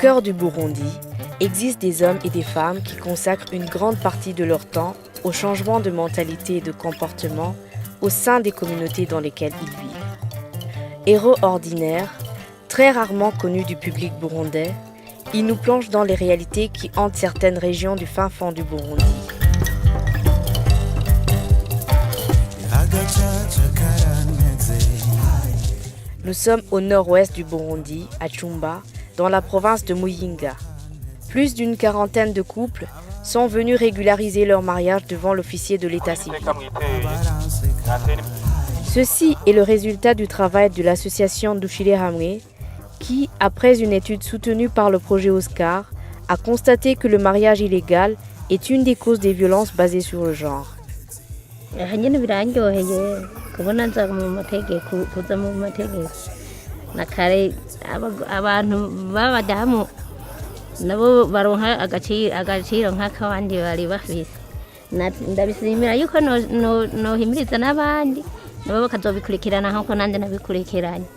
cœur du Burundi, existent des hommes et des femmes qui consacrent une grande partie de leur temps au changement de mentalité et de comportement au sein des communautés dans lesquelles ils vivent. Héros ordinaires, très rarement connus du public burundais, ils nous plongent dans les réalités qui hantent certaines régions du fin fond du Burundi. Nous sommes au nord-ouest du Burundi, à Chumba, dans la province de Muyinga. Plus d'une quarantaine de couples sont venus régulariser leur mariage devant l'officier de l'état civil. Ceci est le résultat du travail de l'association Dushire Hamwe qui, après une étude soutenue par le projet Oscar, a constaté que le mariage illégal est une des causes des violences basées sur le genre. kubona nza mu mategeko kuza mu mategeko na kare abantu babadamu nabo baronka agaciro nk'akabandi bari bafise ndabisimira yuko no himiriza n'abandi nabo bakazobikurikirana nkuko nande nabikurikiranye.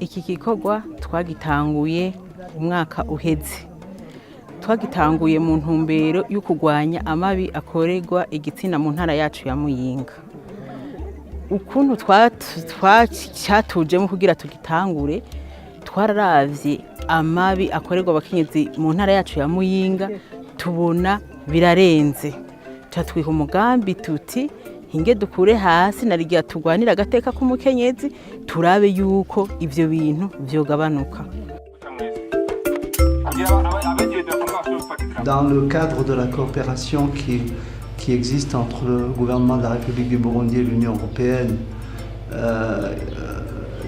Iki gikorwa twagitanguye umwaka uheze, twagitanguye mu ntumbero yo kurwanya amabi akorerwa igitsina mu ntara yacu ya Muyinga. Ukuntu cyatujemo kugira tugitangure, twararavye amabi akorerwa abakenyezi mu ntara yacu ya Muyinga, tubona birarenze. Tatwiha umugambi tuti hinge dukure hasi narigiye turwanira agateka k'umukenyezi, turabe yuko ivyo bintu vyogabanuka. Dans le cadre de la coopération qui existe entre le gouvernement de la République du Burundi et l'Union européenne,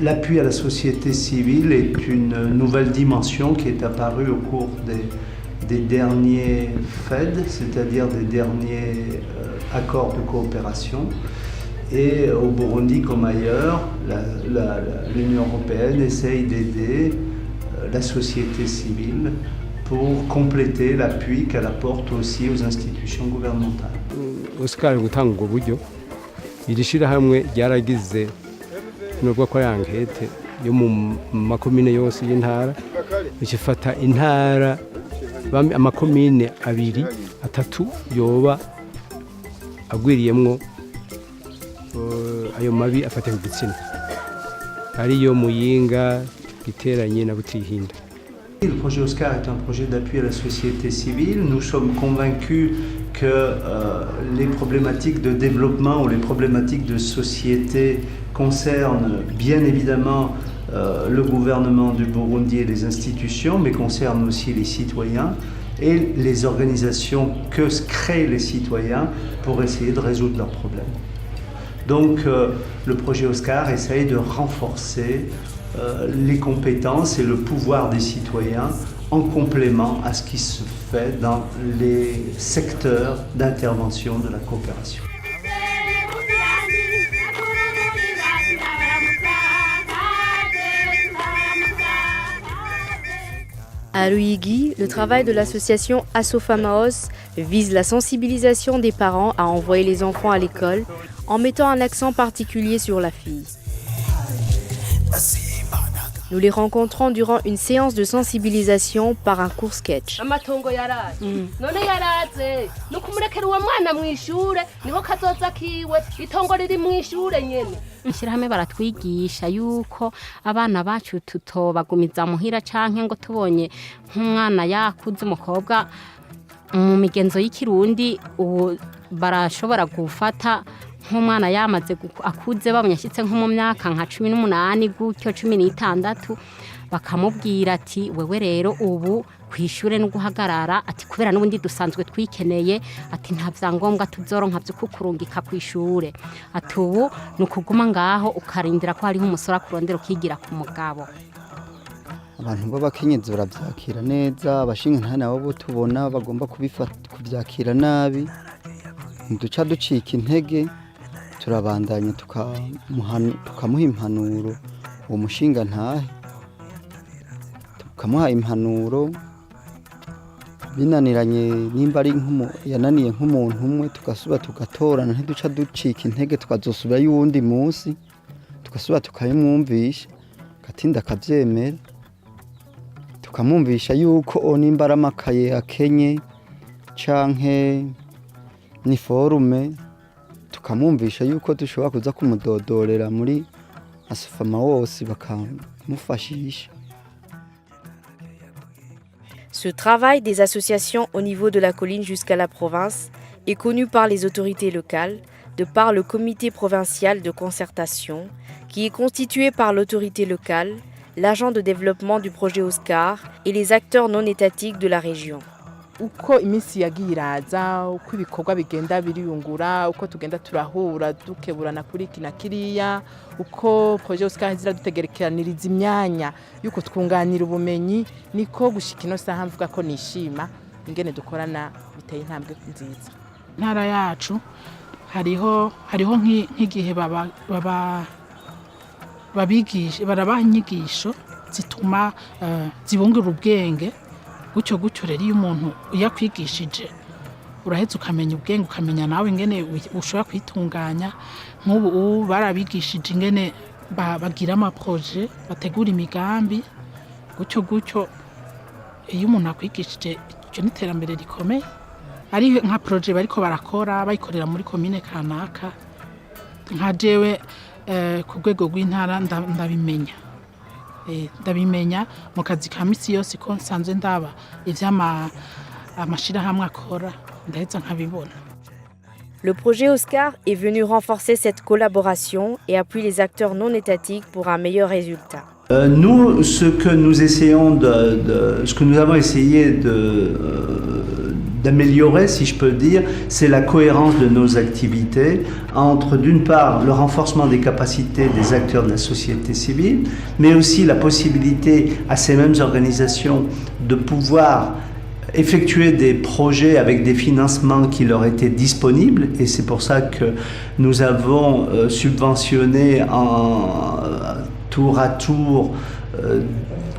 l'appui à la société civile est une nouvelle dimension qui est apparue au cours des derniers FED, c'est-à-dire des derniers accords de coopération. Et au Burundi comme ailleurs, l'Union européenne essaye d'aider la société civile pour compléter l'appui qu'elle apporte aussi aux institutions gouvernementales. Oscar gutanga ubwo buryo irishira hamwe ryaragize nubwo ko yankete yo mu makomine yose y'intara ikifata intara amakomine abiri atatu yoba agwiriyemwo ayo mabi afata ku gitsina ariyo Muyinga Giteranye na Butihinda. Le projet Oscar est un projet d'appui à la société civile. Nous sommes convaincus que les problématiques de développement ou les problématiques de société concernent bien évidemment le gouvernement du Burundi et les institutions, mais concernent aussi les citoyens et les organisations que créent les citoyens pour essayer de résoudre leurs problèmes. Donc le projet Oscar essaye de renforcer les compétences et le pouvoir des citoyens en complément à ce qui se fait dans les secteurs d'intervention de la coopération. À Ruigi, le travail de l'association Asofamaos vise la sensibilisation des parents à envoyer les enfants à l'école en mettant un accent particulier sur la fille. Nous les rencontrons durant une séance de sensibilisation par un court sketch. Ishirahamwe baratwigisha yuko abana bacu tutobagumiza muhira canke ngo tubonye nk'umwana yakuze umukobwa mu migenzo y'ikirundi barashobora gufata nk'umwana yamaze akuze bamunyashitse nko mu myaka nka 18 gutyo 16 bakamubwira ati wewe rero ubu kwishure no guhagarara ati kubera n'ubundi dusanzwe twikeneye ati nta vyangombwa tuzoronka byo kukurungika kwishure ati ubu nukuguma ngaho ukarindira ko hari nk'umusora kurondera ukigira ku mugabo. Abantu b'abakenyezi baravyakira neza, abashinga nta nabo tubona bagomba kuvyakira nabi, duca ducika intege, turabandanya tukamuha impanuro uwo mushinga ntahe, tukamuha impanuro binaniranye nimba ari yananiye nk'umuntu umwe tugasuba tugatorana ntiduca ducika intege tukazosubira y'uwundi munsi tugasubira tukayimwumvisha agatinda akabyemera tukamwumvisha yuko nimba ari amakaye akenye canke ni forume tukamwumvisha yuko dushobora kuza kumudodorera muri asufama wose bakamufashisha. Ce travail des associations au niveau de la colline jusqu'à la province est connu par les autorités locales, de par le comité provincial de concertation, qui est constitué par l'autorité locale, l'agent de développement du projet Oscar et les acteurs non étatiques de la région. Uko iminsi yagiye iraza, uko ibikorwa bigenda biriyungura, uko tugenda turahura dukeburana kuri kina kiriya, uko projet Oscar zira dutegerekeraniriza imyanya yuko twunganira ubumenyi, niko gushika ino saha mvuga ko nishima ingene dukorana biteye intambwe nziza. Ntara yacu hariho nk'igihe babigisha barabaha inyigisho zituma zibungura ubwenge, gutyo rero iyo umuntu yakwigishije uraheza ukamenya ubwenge, ukamenya nawe ingene ushobora kwitunganya. Nk'ubu barabigishije ingene bagira amaproje, bategura imigambi, gutyo iyo umuntu akwigishije icyo n'iterambere rikomeye. Ari nka proje bariko barakora bayikorera muri komine kanaka, nka jewe ku rwego rw'intara ndabimenya mu kazi ka misi yose ko nsanzwe ndaba ivy'amashirahamwe akora ndaheza nkabibona. Le projet Oscar est venu renforcer cette collaboration et appuie les acteurs non étatiques pour un meilleur résultat. Nous, ce que nous avons essayé d'améliorer, si je peux dire, c'est la cohérence de nos activités entre, d'une part, le renforcement des capacités des acteurs de la société civile, mais aussi la possibilité à ces mêmes organisations de pouvoir effectuer des projets avec des financements qui leur étaient disponibles, et c'est pour ça que nous avons subventionné tour à tour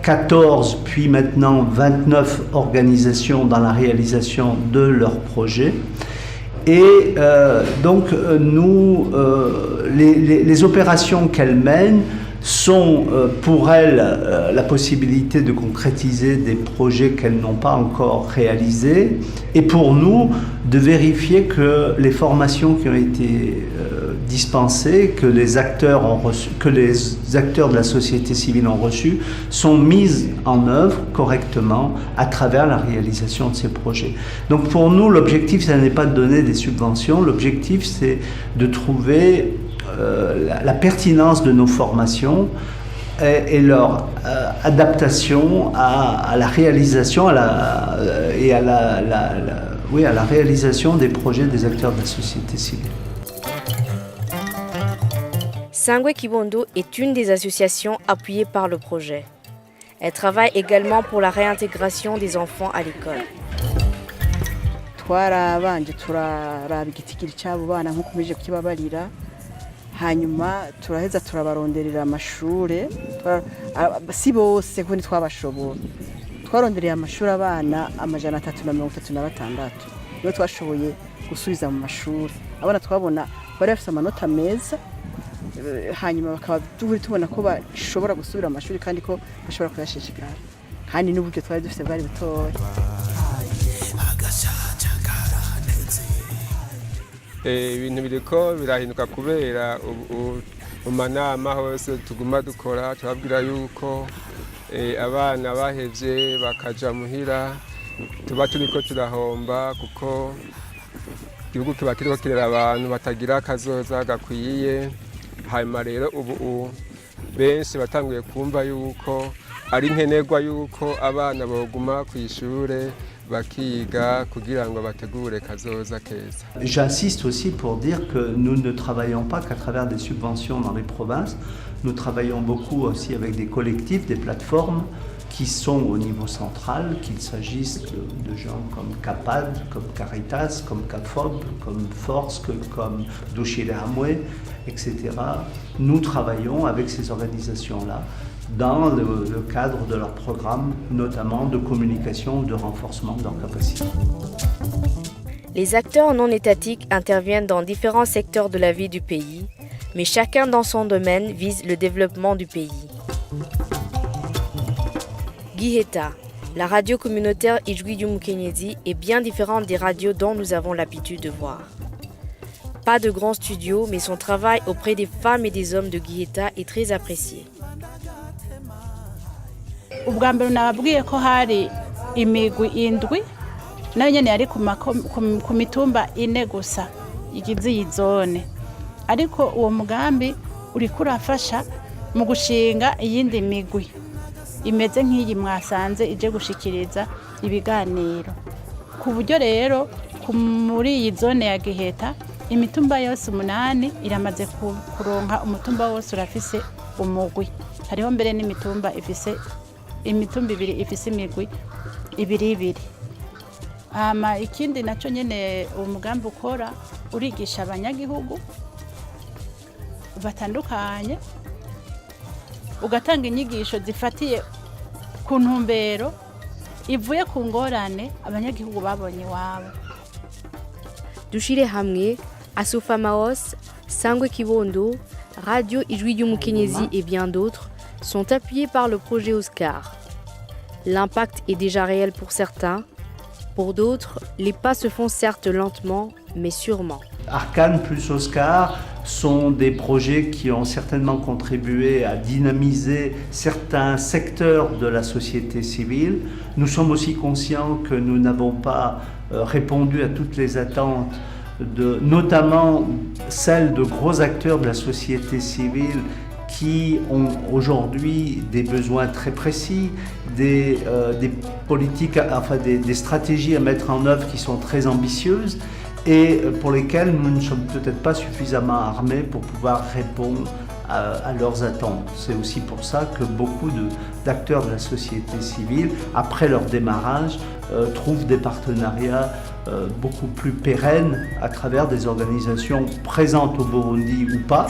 14 puis maintenant 29 organisations dans la réalisation de leurs projets. Et donc nous, les opérations qu'elles mènent sont pour elles la possibilité de concrétiser des projets qu'elles n'ont pas encore réalisés, et pour nous de vérifier que les formations qui ont été dispensées, que les acteurs de la société civile ont reçues, sont mises en œuvre correctement à travers la réalisation de ces projets. Donc pour nous, l'objectif, ce n'est pas de donner des subventions, l'objectif c'est de trouver la pertinence de nos formations et leur adaptation à la réalisation et à la réalisation des projets des acteurs de la société civile. Sangwe Kibondo est une des associations appuyées par le projet. Elle travaille également pour la réintégration des enfants à l'école. Twarabanje turaraba igitigiri cy'abo bana nko kumeje kukibabarira, hanyuma turaheza turabaronderera amashure, si bose ko ntitwabashobora. Twarondereye amashuri abana 336 niyo twashoboye gusubiza mu mashuri. Abana twabona bari bafite amanota meza, hanyuma bakaba tubona ko bashobora gusubira mu mashuri kandi ko bashobora kuyashishikara, kandi n'uburyo twari dufite bwari butoya. Ibintu biriko birahinduka kubera mu manama hose tuguma dukora, tubabwira yuko abana bahevye bakaja muhira tuba turiko turahomba, kuko igihugu kiba kiriko kirera abantu batagira akazoza gakwiye. Hanyuma rero ubu benshi batanguye kumva yuko ari nkenerwa yuko abana boguma kw'ishure bakiga kugira ngo bategure kazoza keza. J'insiste aussi pour dire que nous ne travaillons pas qu'à travers des subventions dans les provinces. Nous travaillons beaucoup aussi avec des collectifs, des plateformes qui sont au niveau central, qu'il s'agisse de gens comme CAPAD, comme Caritas, comme CAFOB, comme Force, comme Doshile Hamwe, etc. Nous travaillons avec ces organisations-là dans le cadre de leur programme, notamment de communication, de renforcement de leurs capacités. Les acteurs non étatiques interviennent dans différents secteurs de la vie du pays, mais chacun dans son domaine vise le développement du pays. Giheta, la radio communautaire Ijwi Mukenyezi est bien différente des radios dont nous avons l'habitude de voir. Pas de grands studios, mais son travail auprès des femmes et des hommes de Giheta est très apprécié. ubwa mbere nababwiye ko hari imigwi indwi nayo nyene yari ku mitumba ine gusa igize iyi zone, ariko uwo mugambi uriko urafasha mu gushinga iyindi migwi imeze nk'iyi mwasanze ije gushikiriza ibiganiro, ku buryo rero muri iyi zone ya Giheta imitumba yose 8 iramaze kuronka umutumba wose urafise umugwi, hariho mbere n'imitumba ifise imitumba 2 ifise imigwi 2. Ikindi naco nyene umugambi ukora urigisha abanyagihugu batandukanye, ugatanga inyigisho zifatiye ku ntumbero ivuye ku ngorane abanyagihugu babonye iwabo. Dushire hamwe, Asufa Maos, Sangwe Kibondo, Radio Ijwi Mukenyezi et bien d'autres sont appuyés par le projet Oscar. L'impact est déjà réel pour certains. Pour d'autres, les pas se font certes lentement, mais sûrement. Arcane plus Oscar sont des projets qui ont certainement contribué à dynamiser certains secteurs de la société civile. Nous sommes aussi conscients que nous n'avons pas répondu à toutes les attentes, notamment celles de gros acteurs de la société civile qui ont aujourd'hui des besoins très précis, des politiques, enfin des stratégies à mettre en œuvre qui sont très ambitieuses et pour lesquelles nous ne sommes peut-être pas suffisamment armés pour pouvoir répondre à leurs attentes. C'est aussi pour ça que beaucoup d'acteurs de la société civile, après leur démarrage, trouvent des partenariats beaucoup plus pérennes à travers des organisations présentes au Burundi ou pas,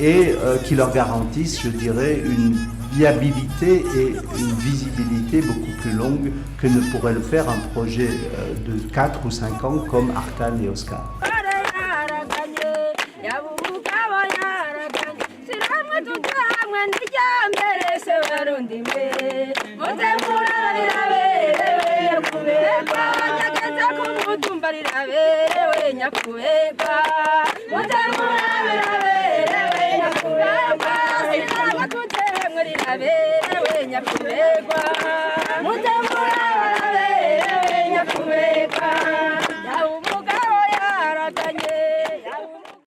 et qui leur garantissent, je dirais, une viabilité et une visibilité beaucoup plus longue que ne pourrait le faire un projet de 4 ou 5 ans comme Arcane et Oscar. Aberewe nyakuberwa